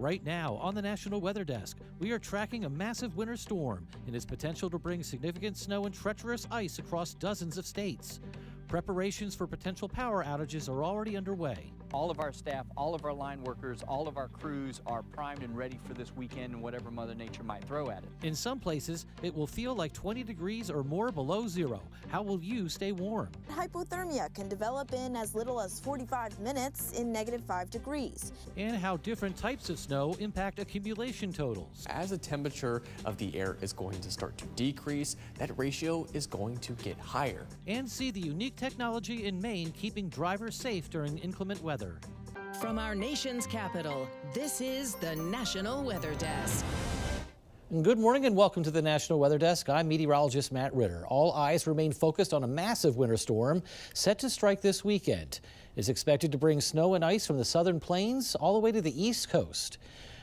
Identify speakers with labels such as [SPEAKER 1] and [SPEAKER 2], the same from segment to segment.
[SPEAKER 1] Right now, on the National Weather Desk, we are tracking a massive winter storm and its potential to bring significant snow and treacherous ice across dozens of states. Preparations for potential power outages are already underway.
[SPEAKER 2] All of our staff, all of our line workers, all of our crews are primed and ready for this weekend and whatever Mother Nature might throw at it.
[SPEAKER 1] In some places, it will feel like 20 degrees or more below zero. How will you stay warm?
[SPEAKER 3] Hypothermia can develop in as little as 45 minutes in -5 degrees.
[SPEAKER 1] And how different types of snow impact accumulation totals.
[SPEAKER 4] As the temperature of the air is going to start to decrease, that ratio is going to get higher.
[SPEAKER 1] And see the unique technology in Maine keeping drivers safe during inclement weather.
[SPEAKER 5] From our nation's capital, this is the National Weather Desk.
[SPEAKER 1] Good morning and welcome to the National Weather Desk. I'm meteorologist Matt Ritter. All eyes remain focused on a massive winter storm set to strike this weekend. It's expected to bring snow and ice from the southern plains all the way to the east coast.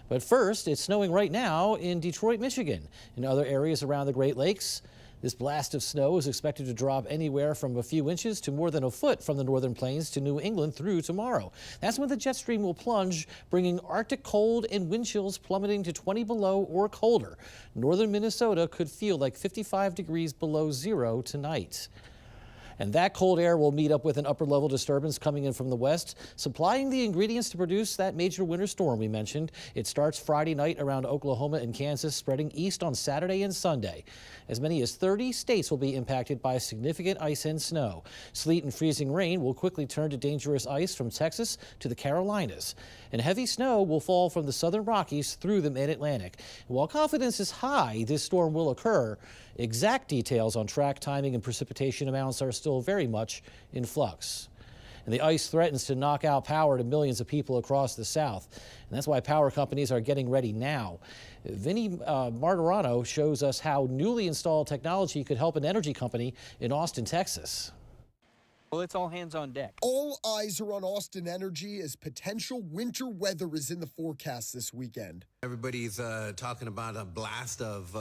[SPEAKER 1] But first, it's snowing right now in Detroit, Michigan, and other areas around the Great Lakes. This blast of snow is expected to drop anywhere from a few inches to more than a foot from the northern plains to New England through tomorrow. That's when the jet stream will plunge, bringing Arctic cold and wind chills plummeting to 20 below or colder. Northern Minnesota could feel like 55 degrees below zero tonight. And that cold air will meet up with an upper-level disturbance coming in from the west, supplying the ingredients to produce that major winter storm we mentioned. It starts Friday night around Oklahoma and Kansas, spreading east on Saturday and Sunday. As many as 30 states will be impacted by significant ice and snow. Sleet and freezing rain will quickly turn to dangerous ice from Texas to the Carolinas. And heavy snow will fall from the southern Rockies through the mid-Atlantic. While confidence is high this storm will occur, exact details on track timing and precipitation amounts are still very much in flux. And the ice threatens to knock out power to millions of people across the South. And that's why power companies are getting ready now. Vinny Martirano shows us how newly installed technology could help an energy company in Austin, Texas.
[SPEAKER 2] Well, it's all hands on deck.
[SPEAKER 6] All eyes are on Austin Energy as potential winter weather is in the forecast this weekend.
[SPEAKER 7] Everybody's talking about a blast of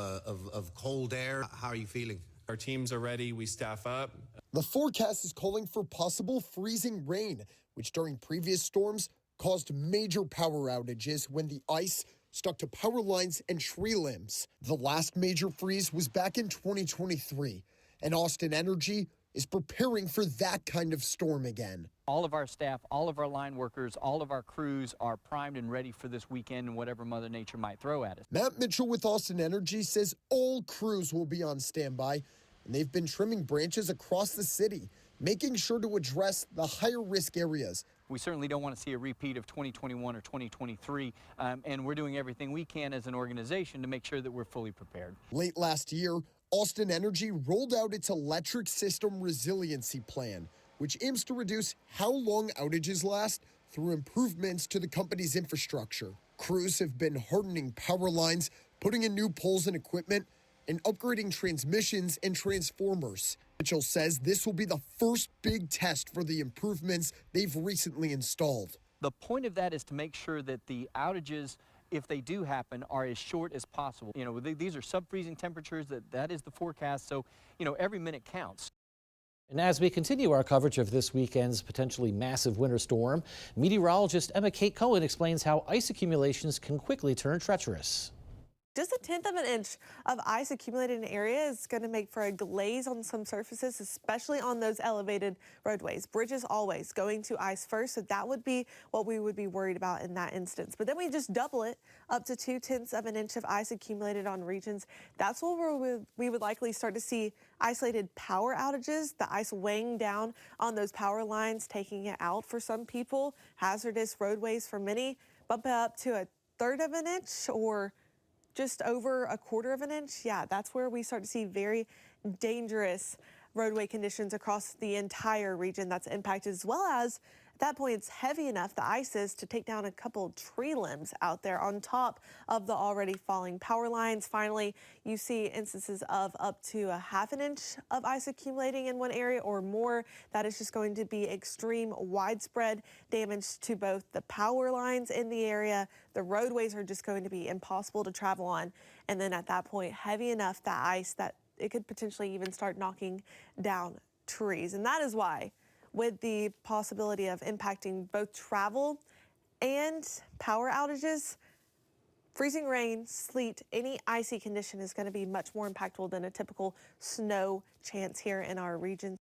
[SPEAKER 7] cold air. How are you feeling?
[SPEAKER 8] Our teams are ready. We staff up.
[SPEAKER 6] The forecast is calling for possible freezing rain, which during previous storms caused major power outages when the ice stuck to power lines and tree limbs. The last major freeze was back in 2023, and Austin Energy is preparing for that kind of storm again.
[SPEAKER 2] All of our staff, all of our line workers, all of our crews are primed and ready for this weekend and whatever Mother Nature might throw at us.
[SPEAKER 6] Matt Mitchell with Austin Energy says all crews will be on standby, and they've been trimming branches across the city, making sure to address the higher risk areas.
[SPEAKER 2] We certainly don't want to see a repeat of 2021 or 2023, and we're doing everything we can as an organization to make sure that we're fully prepared.
[SPEAKER 6] Late last year, Austin Energy rolled out its electric system resiliency plan, which aims to reduce how long outages last through improvements to the company's infrastructure. Crews have been hardening power lines, putting in new poles and equipment, and upgrading transmissions and transformers. Mitchell says this will be the first big test for the improvements they've recently installed.
[SPEAKER 2] The point of that is to make sure that the outages, if they do happen, are as short as possible. You know, these are sub-freezing temperatures, that is the forecast, so, you know, every minute counts.
[SPEAKER 1] And as we continue our coverage of this weekend's potentially massive winter storm, meteorologist Emma Kate Cohen explains how ice accumulations can quickly turn treacherous.
[SPEAKER 9] Just 1/10 of an inch of ice accumulated in an area is going to make for a glaze on some surfaces, especially on those elevated roadways. Bridges always going to ice first, so that would be what we would be worried about in that instance. But then we just double it up to 2/10 of an inch of ice accumulated on regions. That's where we would likely start to see isolated power outages, the ice weighing down on those power lines, taking it out for some people, hazardous roadways for many, bump it up to 1/3 of an inch or just over 1/4 of an inch. Yeah, that's where we start to see very dangerous roadway conditions across the entire region that's impacted, as well as at that point it's heavy enough, the ice is, to take down a couple tree limbs out there on top of the already falling power lines. Finally, you see instances of up to 1/2 an inch of ice accumulating in one area or more. That is just going to be extreme widespread damage to both the power lines in the area. The roadways are just going to be impossible to travel on. And then at that point, heavy enough, that ice, that it could potentially even start knocking down trees. And that is why, with the possibility of impacting both travel and power outages, Freezing rain, sleet, any icy condition is going to be much more impactful than a typical snow chance here in our region.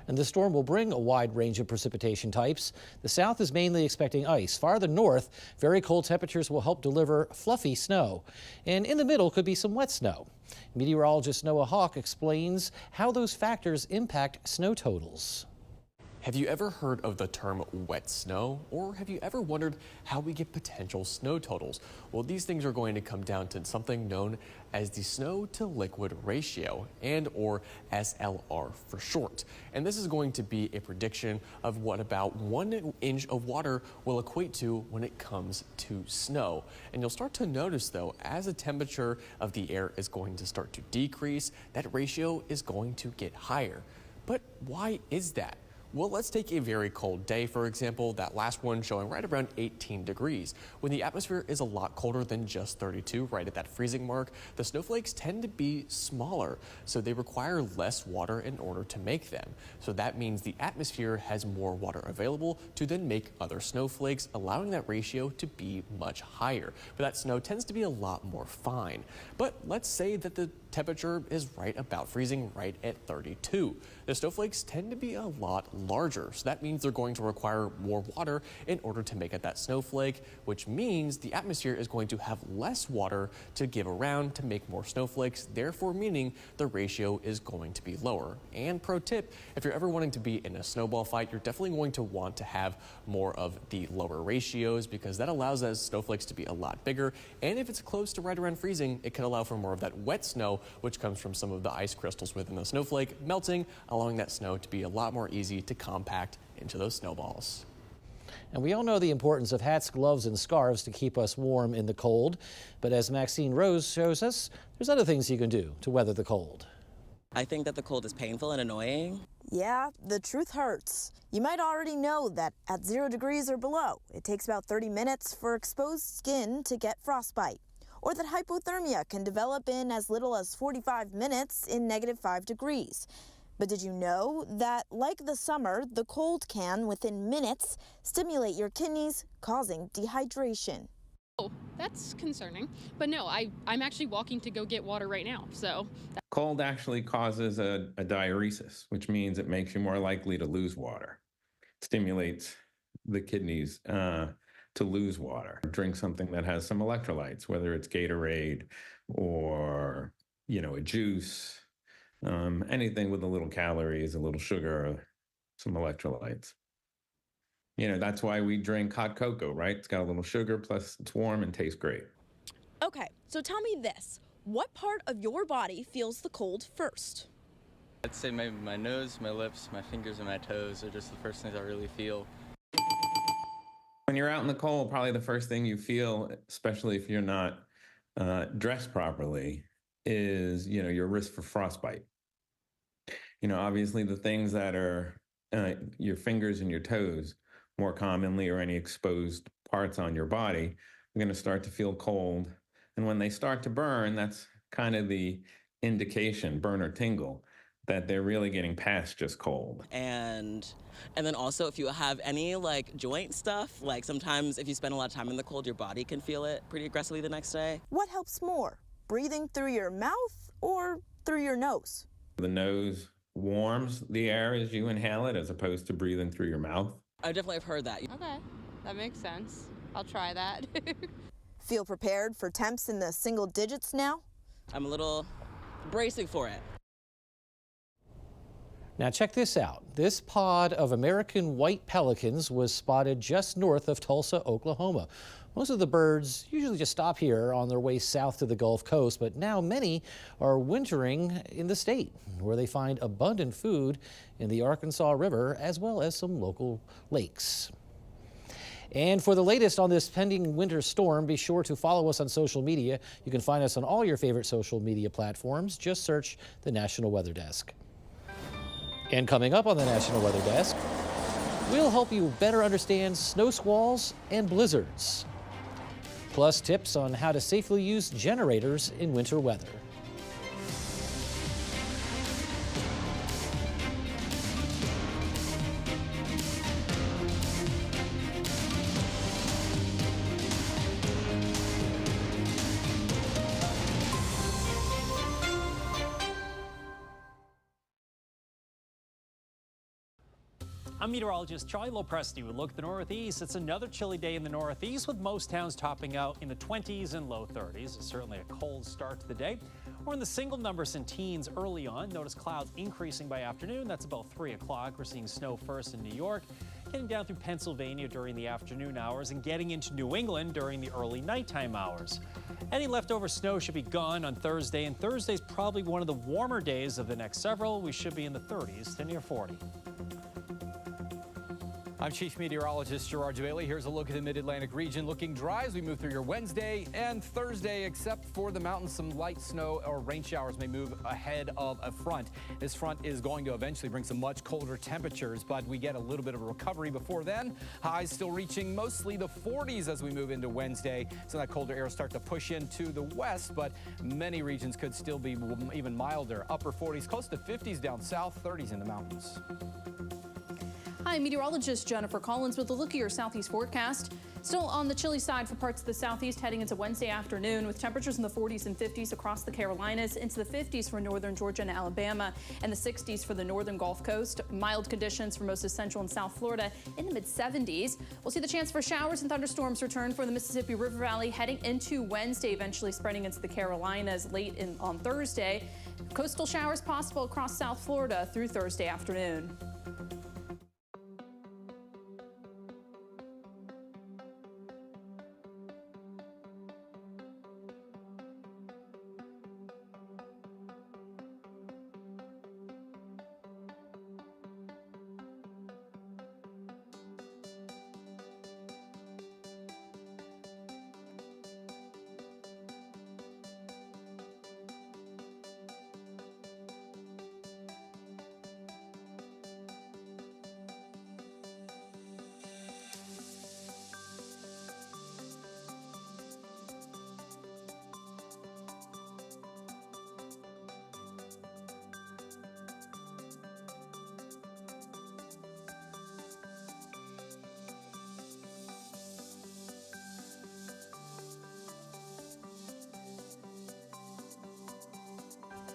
[SPEAKER 1] And the storm will bring a wide range of precipitation types. The south is mainly expecting ice. Farther north, very cold temperatures will help deliver fluffy snow. And in the middle could be some wet snow. Meteorologist Noah Hawk explains how those factors impact snow totals.
[SPEAKER 4] Have you ever heard of the term wet snow? Or have you ever wondered how we get potential snow totals? Well, these things are going to come down to something known as the snow to liquid ratio, and or SLR for short. And this is going to be a prediction of what about 1 inch of water will equate to when it comes to snow. And you'll start to notice though, as the temperature of the air is going to start to decrease, that ratio is going to get higher. But why is that? Well, let's take a very cold day, for example, that last one showing right around 18 degrees. When the atmosphere is a lot colder than just 32, right at that freezing mark, the snowflakes tend to be smaller, so they require less water in order to make them. So that means the atmosphere has more water available to then make other snowflakes, allowing that ratio to be much higher. But that snow tends to be a lot more fine. But let's say that the temperature is right about freezing, right at 32. The snowflakes tend to be a lot larger, so that means they're going to require more water in order to make it that snowflake, which means the atmosphere is going to have less water to give around to make more snowflakes, therefore meaning the ratio is going to be lower. And pro tip, if you're ever wanting to be in a snowball fight, you're definitely going to want to have more of the lower ratios because that allows those snowflakes to be a lot bigger. And if it's close to right around freezing, it can allow for more of that wet snow, which comes from some of the ice crystals within the snowflake melting, allowing that snow to be a lot more easy to compact into those snowballs.
[SPEAKER 1] And we all know the importance of hats, gloves, and scarves to keep us warm in the cold. But as Maxine Rose shows us, there's other things you can do to weather the cold.
[SPEAKER 10] I think that the cold is painful and annoying.
[SPEAKER 3] Yeah, the truth hurts. You might already know that at 0 degrees or below, it takes about 30 minutes for exposed skin to get frostbite. Or that hypothermia can develop in as little as 45 minutes in -5 degrees. But did you know that, like the summer, the cold can, within minutes, stimulate your kidneys, causing dehydration?
[SPEAKER 11] Oh, that's concerning. But no, I'm actually walking to go get water right now, so.
[SPEAKER 12] Cold actually causes a diuresis, which means it makes you more likely to lose water. It stimulates the kidneys to lose water. Drink something that has some electrolytes, whether it's Gatorade or, a juice, anything with a little calories, a little sugar, some electrolytes. That's why we drink hot cocoa, right? It's got a little sugar, plus it's warm and tastes great.
[SPEAKER 3] Okay, so tell me this. What part of your body feels the cold first?
[SPEAKER 13] I'd say maybe my nose, my lips, my fingers, and my toes are just the first things I really feel.
[SPEAKER 12] When you're out in the cold, probably the first thing you feel, especially if you're not dressed properly, is, your risk for frostbite. Obviously the things that are your fingers and your toes more commonly, or any exposed parts on your body, are going to start to feel cold. And when they start to burn, that's kind of the indication, burn or tingle, that they're really getting past just cold.
[SPEAKER 10] And then also if you have any joint stuff, sometimes if you spend a lot of time in the cold, your body can feel it pretty aggressively the next day.
[SPEAKER 3] What helps more, breathing through your mouth or through your nose?
[SPEAKER 12] The nose warms the air as you inhale it, as opposed to breathing through your mouth.
[SPEAKER 10] I definitely have heard that.
[SPEAKER 11] Okay, that makes sense. I'll try that.
[SPEAKER 3] Feel prepared for temps in the single digits now?
[SPEAKER 10] I'm a little bracing for it.
[SPEAKER 1] Now check this out. This pod of American white pelicans was spotted just north of Tulsa, Oklahoma. Most of the birds usually just stop here on their way south to the Gulf Coast, but now many are wintering in the state, where they find abundant food in the Arkansas River as well as some local lakes. And for the latest on this pending winter storm, be sure to follow us on social media. You can find us on all your favorite social media platforms. Just search the National Weather Desk. And coming up on the National Weather Desk, we'll help you better understand snow squalls and blizzards, plus tips on how to safely use generators in winter weather.
[SPEAKER 14] I'm meteorologist Charlie Lopresti with a look at the Northeast. It's another chilly day in the Northeast with most towns topping out in the 20s and low 30s. It's certainly a cold start to the day. We're in the single numbers and teens early on. Notice clouds increasing by afternoon. That's about 3 o'clock. We're seeing snow first in New York, getting down through Pennsylvania during the afternoon hours and getting into New England during the early nighttime hours. Any leftover snow should be gone on Thursday, and Thursday's probably one of the warmer days of the next several. We should be in the 30s to near 40.
[SPEAKER 15] I'm Chief Meteorologist Gerard Bailey. Here's a look at the Mid-Atlantic region. Looking dry as we move through your Wednesday and Thursday, except for the mountains. Some light snow or rain showers may move ahead of a front. This front is going to eventually bring some much colder temperatures, but we get a little bit of a recovery before then. Highs still reaching mostly the 40s as we move into Wednesday. So that colder air will start to push into the west, but many regions could still be even milder. Upper 40s, close to 50s down south, 30s in the mountains.
[SPEAKER 16] Hi, meteorologist Jennifer Collins with a look at your southeast forecast. Still on the chilly side for parts of the southeast heading into Wednesday afternoon with temperatures in the 40s and 50s across the Carolinas, into the 50s for northern Georgia and Alabama, and the 60s for the northern Gulf Coast. Mild conditions for most of Central and South Florida in the mid-70s. We'll see the chance for showers and thunderstorms return for the Mississippi River Valley heading into Wednesday, eventually spreading into the Carolinas on Thursday. Coastal showers possible across South Florida through Thursday afternoon.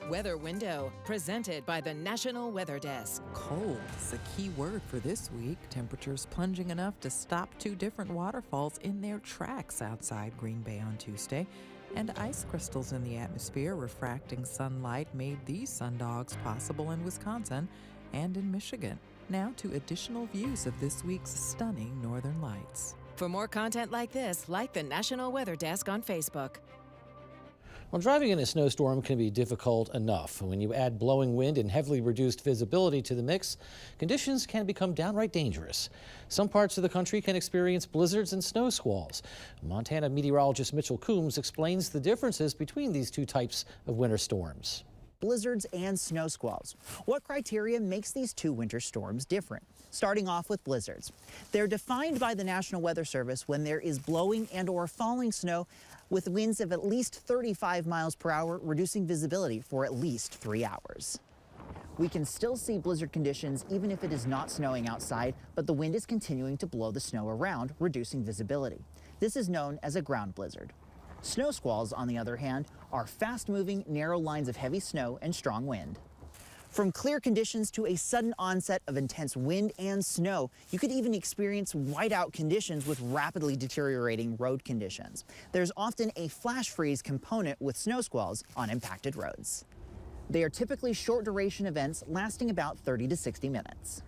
[SPEAKER 5] Weather Window, presented by the National Weather Desk.
[SPEAKER 17] Cold is the key word for this week. Temperatures plunging enough to stop 2 different waterfalls in their tracks outside Green Bay on Tuesday. And ice crystals in the atmosphere refracting sunlight made these sundogs possible in Wisconsin and in Michigan. Now to additional views of this week's stunning northern lights.
[SPEAKER 5] For more content like this, like the National Weather Desk on Facebook.
[SPEAKER 1] Well, driving in a snowstorm can be difficult enough. When you add blowing wind and heavily reduced visibility to the mix, conditions can become downright dangerous. Some parts of the country can experience blizzards and snow squalls. Montana meteorologist Mitchell Coombs explains the differences between these two types of winter storms.
[SPEAKER 18] Blizzards and snow squalls. What criteria makes these two winter storms different? Starting off with blizzards. They're defined by the National Weather Service when there is blowing and/or falling snow with winds of at least 35 miles per hour, reducing visibility for at least 3 hours. We can still see blizzard conditions even if it is not snowing outside, but the wind is continuing to blow the snow around, reducing visibility. This is known as a ground blizzard. Snow squalls, on the other hand, are fast-moving, narrow lines of heavy snow and strong wind. From clear conditions to a sudden onset of intense wind and snow, you could even experience whiteout conditions with rapidly deteriorating road conditions. There's often a flash freeze component with snow squalls on impacted roads. They are typically short-duration events lasting about 30 to 60 minutes.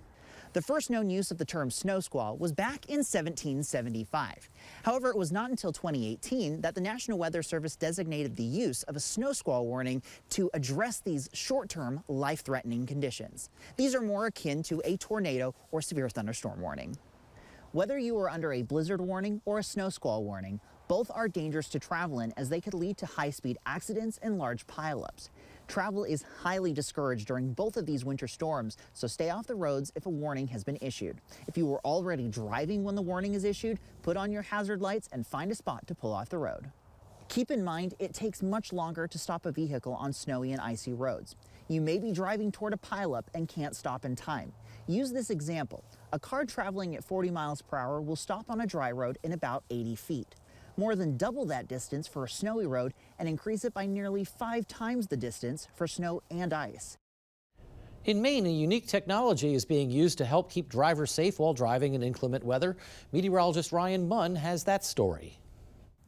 [SPEAKER 18] The first known use of the term snow squall was back in 1775. However, it was not until 2018 that the National Weather Service designated the use of a snow squall warning to address these short-term, life-threatening conditions. These are more akin to a tornado or severe thunderstorm warning. Whether you are under a blizzard warning or a snow squall warning, both are dangerous to travel in as they could lead to high-speed accidents and large pileups. Travel is highly discouraged during both of these winter storms, so stay off the roads if a warning has been issued. If you were already driving when the warning is issued, put on your hazard lights and find a spot to pull off the road. Keep in mind, it takes much longer to stop a vehicle on snowy and icy roads. You may be driving toward a pileup and can't stop in time. Use this example. A car traveling at 40 miles per hour will stop on a dry road in about 80 feet. More than double that distance for a snowy road and increase it by nearly 5 times the distance for snow and ice.
[SPEAKER 1] In Maine, a unique technology is being used to help keep drivers safe while driving in inclement weather. Meteorologist Ryan Munn has that story.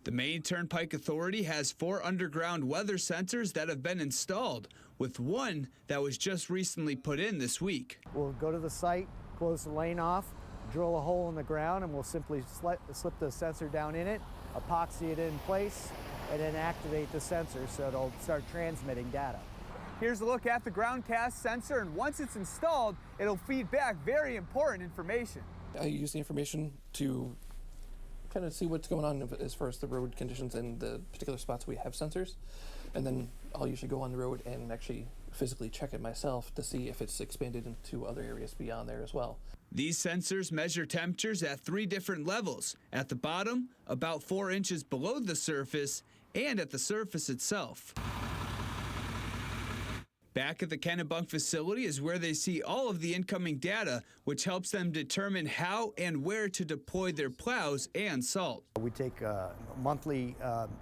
[SPEAKER 19] The Maine Turnpike Authority has 4 underground weather sensors that have been installed, with one that was just recently put in this week.
[SPEAKER 20] We'll go to the site, close the lane off, drill a hole in the ground, and we'll simply slip the sensor down in it, epoxy it in place, and then activate the sensor so it'll start transmitting data.
[SPEAKER 15] Here's a look at the ground cast sensor, and once it's installed, it'll feed back very important information.
[SPEAKER 21] I use the information to kind of see what's going on as far as the road conditions in the particular spots we have sensors, and then I'll usually go on the road and actually physically check it myself to see if it's expanded into other areas beyond there as well.
[SPEAKER 19] These sensors measure temperatures at 3 different levels: at the bottom, about 4 inches below the surface, and at the surface itself. Back at the Kennebunk facility is where they see all of the incoming data, which helps them determine how and where to deploy their plows and salt.
[SPEAKER 20] We take monthly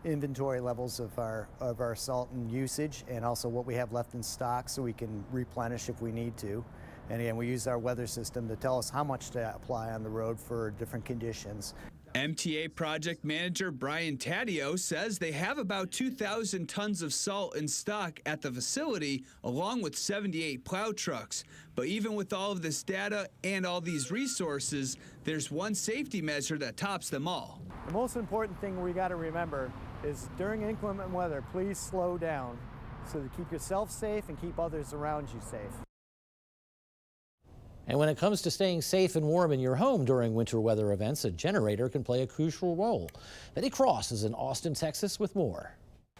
[SPEAKER 20] inventory levels of our salt and usage, and also what we have left in stock so we can replenish if we need to. And again, we use our weather system to tell us how much to apply on the road for different conditions.
[SPEAKER 19] MTA project manager Brian Taddeo says they have about 2,000 tons of salt in stock at the facility, along with 78 plow trucks. But even with all of this data and all these resources, there's one safety measure that tops them all.
[SPEAKER 20] The most important thing we got to remember is during inclement weather, please slow down so to keep yourself safe and keep others around you safe.
[SPEAKER 1] And when it comes to staying safe and warm in your home during winter weather events, a generator can play a crucial role. Betty Cross is in Austin, Texas with more.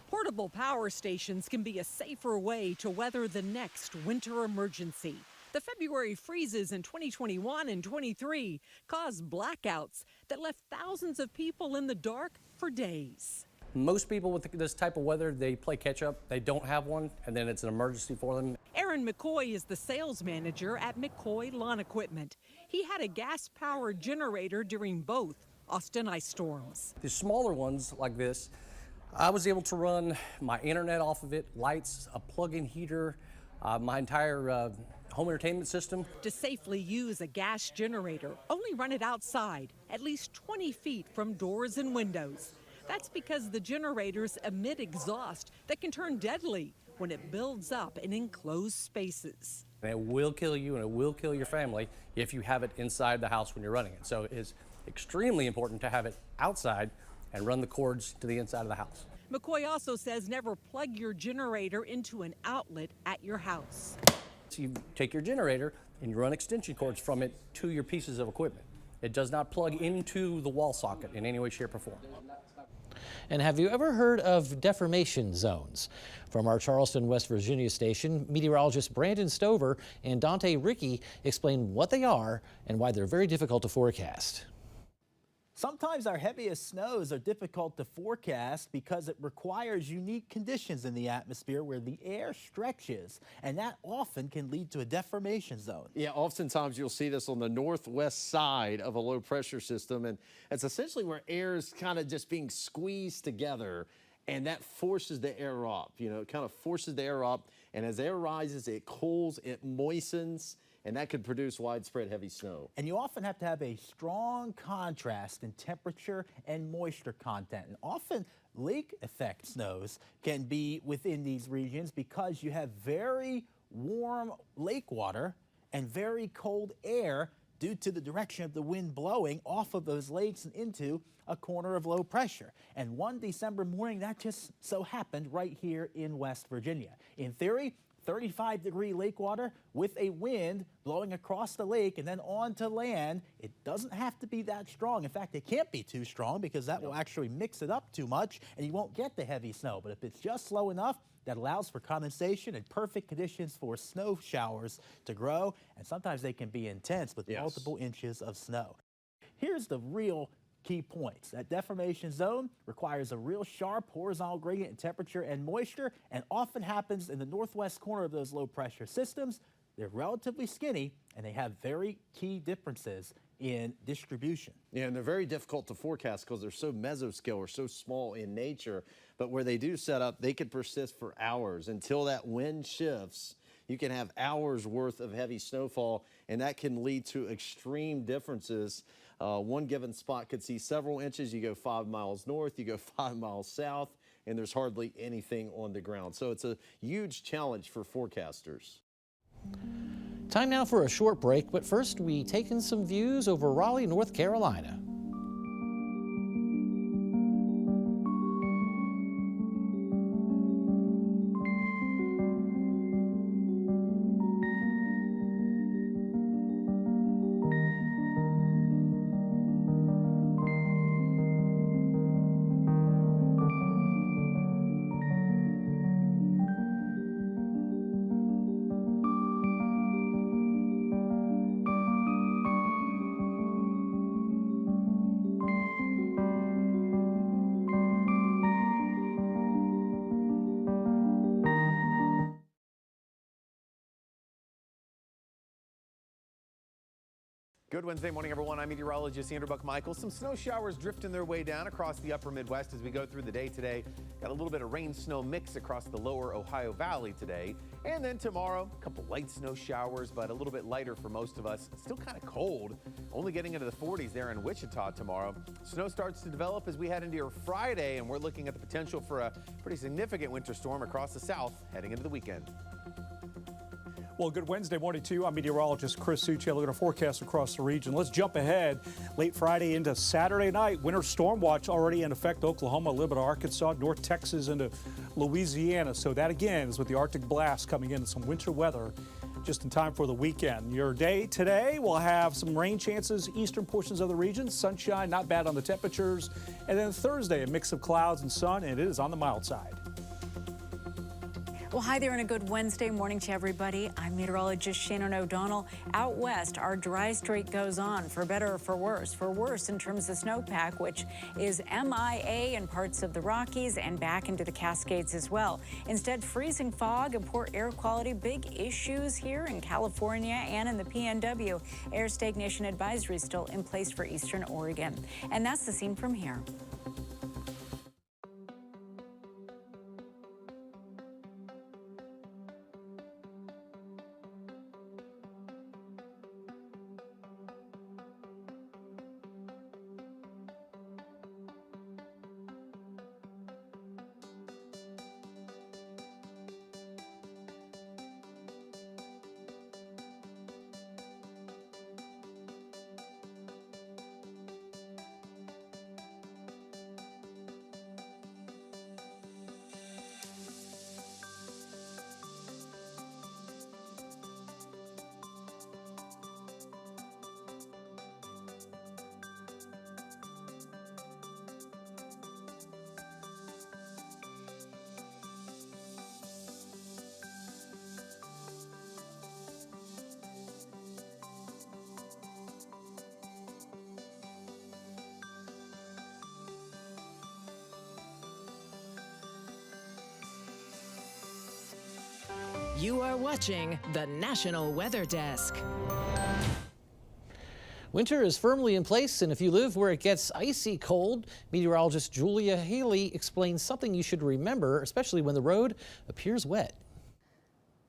[SPEAKER 22] Portable power stations can be a safer way to weather the next winter emergency. The February freezes in 2021 and 23 caused blackouts that left thousands of people in the dark for days.
[SPEAKER 23] Most people with this type of weather, they play catch up. They don't have one, and then it's an emergency for them.
[SPEAKER 22] Aaron McCoy is the sales manager at McCoy Lawn Equipment. He had a gas-powered generator during both Austin ice storms.
[SPEAKER 23] The smaller ones like this, I was able to run my internet off of it, lights, a plug-in heater, my entire home entertainment system.
[SPEAKER 22] To safely use a gas generator, only run it outside, at least 20 feet from doors and windows. That's because the generators emit exhaust that can turn deadly when it builds up in enclosed spaces.
[SPEAKER 23] And it will kill you and it will kill your family if you have it inside the house when you're running it. So it's extremely important to have it outside and run the cords to the inside of the house.
[SPEAKER 22] McCoy also says never plug your generator into an outlet at your house.
[SPEAKER 23] So you take your generator and you run extension cords from it to your pieces of equipment. It does not plug into the wall socket in any way, shape, or form.
[SPEAKER 1] And have you ever heard of deformation zones? From our Charleston, West Virginia station, meteorologists Brandon Stover and Dante Ricky explain what they are and why they're very difficult to forecast.
[SPEAKER 24] Sometimes our heaviest snows are difficult to forecast because it requires unique conditions in the atmosphere where the air stretches, and that often can lead to a deformation zone.
[SPEAKER 25] Yeah, oftentimes you'll see this on the northwest side of a low pressure system, and it's essentially where air is kind of just being squeezed together, and that forces the air up. You know, it kind of forces the air up, and as air rises, it cools, it moistens, and that could produce widespread heavy snow.
[SPEAKER 24] And you often have to have a strong contrast in temperature and moisture content. And often lake effect snows can be within these regions because you have very warm lake water and very cold air due to the direction of the wind blowing off of those lakes and into a corner of low pressure. And one December morning, that just so happened right here in West Virginia. In theory, 35-degree lake water with a wind blowing across the lake and then onto land. It doesn't have to be that strong. In fact, it can't be too strong because that will actually mix it up too much and you won't get the heavy snow. But if it's just slow enough, that allows for condensation and perfect conditions for snow showers to grow. And sometimes they can be intense with multiple inches of snow. Here's the real key points. That deformation zone requires a real sharp horizontal gradient in temperature and moisture, and often happens in the northwest corner of those low pressure systems. They're relatively skinny and they have very key differences in distribution.
[SPEAKER 25] Yeah, and they're very difficult to forecast because they're so mesoscale or so small in nature, but where they do set up, they could persist for hours until that wind shifts you can have hours worth of heavy snowfall, and that can lead to extreme differences. One given spot could see several inches. You go 5 miles north, you go 5 miles south, and there's hardly anything on the ground. So it's a huge challenge for forecasters.
[SPEAKER 1] Time now for a short break, but first we take in some views over Raleigh, North Carolina.
[SPEAKER 2] Good Wednesday morning, everyone. I'm meteorologist Andrew Buck-Michael. Some snow showers drifting their way down across the upper Midwest as we go through the day today. Got a little bit of rain-snow mix across the lower Ohio Valley today. And then tomorrow, a couple light snow showers, but a little bit lighter for most of us. Still kind of cold, only getting into the 40s there in Wichita tomorrow. Snow starts to develop as we head into your Friday, and we're looking at the potential for a pretty significant winter storm across the south heading into the weekend.
[SPEAKER 6] Well, good Wednesday morning to you. I'm meteorologist Chris Succi. Looking at a forecast across the region. Let's jump ahead. Late Friday into Saturday night. Winter storm watch already in effect. Oklahoma, a little bit of Arkansas, North Texas into Louisiana. So that again is with the Arctic blast coming in and some winter weather just in time for the weekend. Your day today will have some rain chances, eastern portions of the region. Sunshine, not bad on the temperatures. And then Thursday, a mix of clouds and sun, and it is on the mild side.
[SPEAKER 7] Well, hi there and a good Wednesday morning to everybody. I'm meteorologist Shannon O'Donnell. Out west, our dry streak goes on, for better or for worse. For worse in terms of snowpack, which is MIA in parts of the Rockies and back into the Cascades as well. Instead, freezing fog and poor air quality, big issues here in California and in the PNW. Air stagnation advisory still in place for eastern Oregon. And that's the scene from here.
[SPEAKER 5] You are watching the National Weather Desk.
[SPEAKER 1] Winter is firmly in place, and if you live where it gets icy cold, meteorologist Julia Haley explains something you should remember, especially when the road appears wet.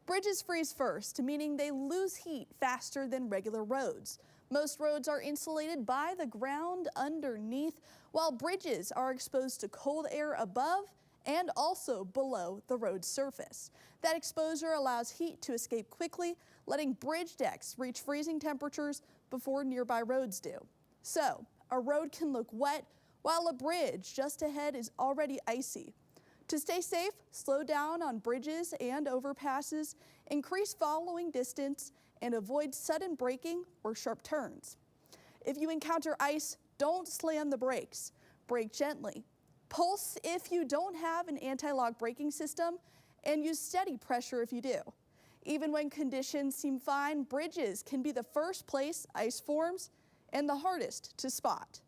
[SPEAKER 8] Bridges freeze first, meaning they lose heat faster than regular roads. Most roads are insulated by the ground underneath, while bridges are exposed to cold air above and also below the road's surface. That exposure allows heat to escape quickly, letting bridge decks reach freezing temperatures before nearby roads do. So, a road can look wet while a bridge just ahead is already icy. To stay safe, slow down on bridges and overpasses, increase following distance, and avoid sudden braking or sharp turns. If you encounter ice, don't slam the brakes. Brake gently. Pulse if you don't have an anti-lock braking system, and use steady pressure if you do. Even when conditions seem fine, bridges can be the first place ice forms and the hardest to spot.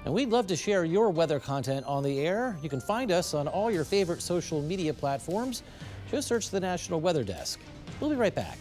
[SPEAKER 1] And we'd love to share your weather content on the air. You can find us on all your favorite social media platforms. Just search the National Weather Desk. We'll be right back.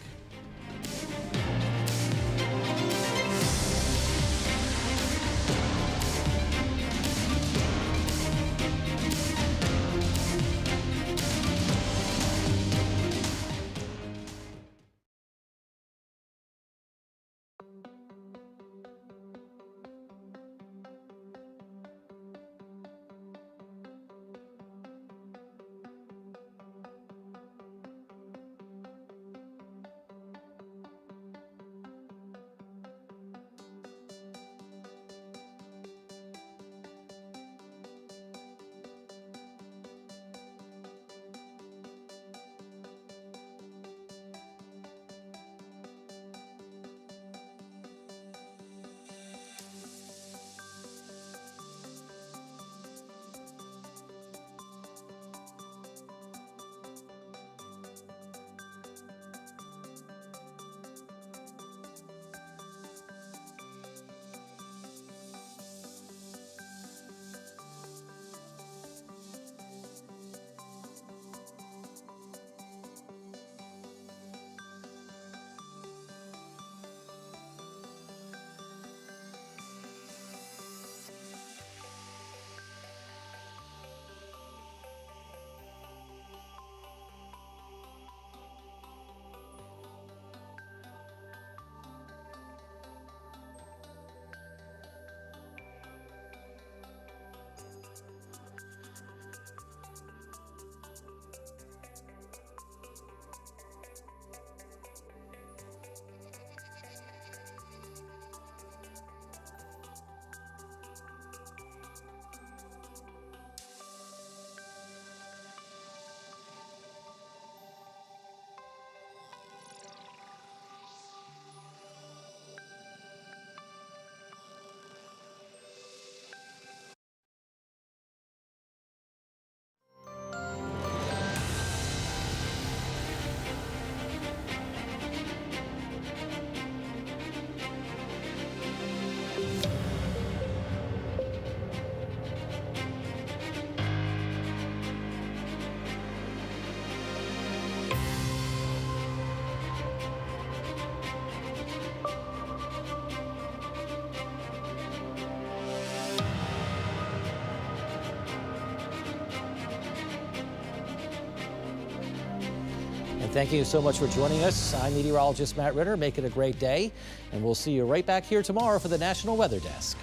[SPEAKER 1] And thank you so much for joining us. I'm meteorologist Matt Ritter. Make it a great day, and we'll see you right back here tomorrow for the National Weather Desk.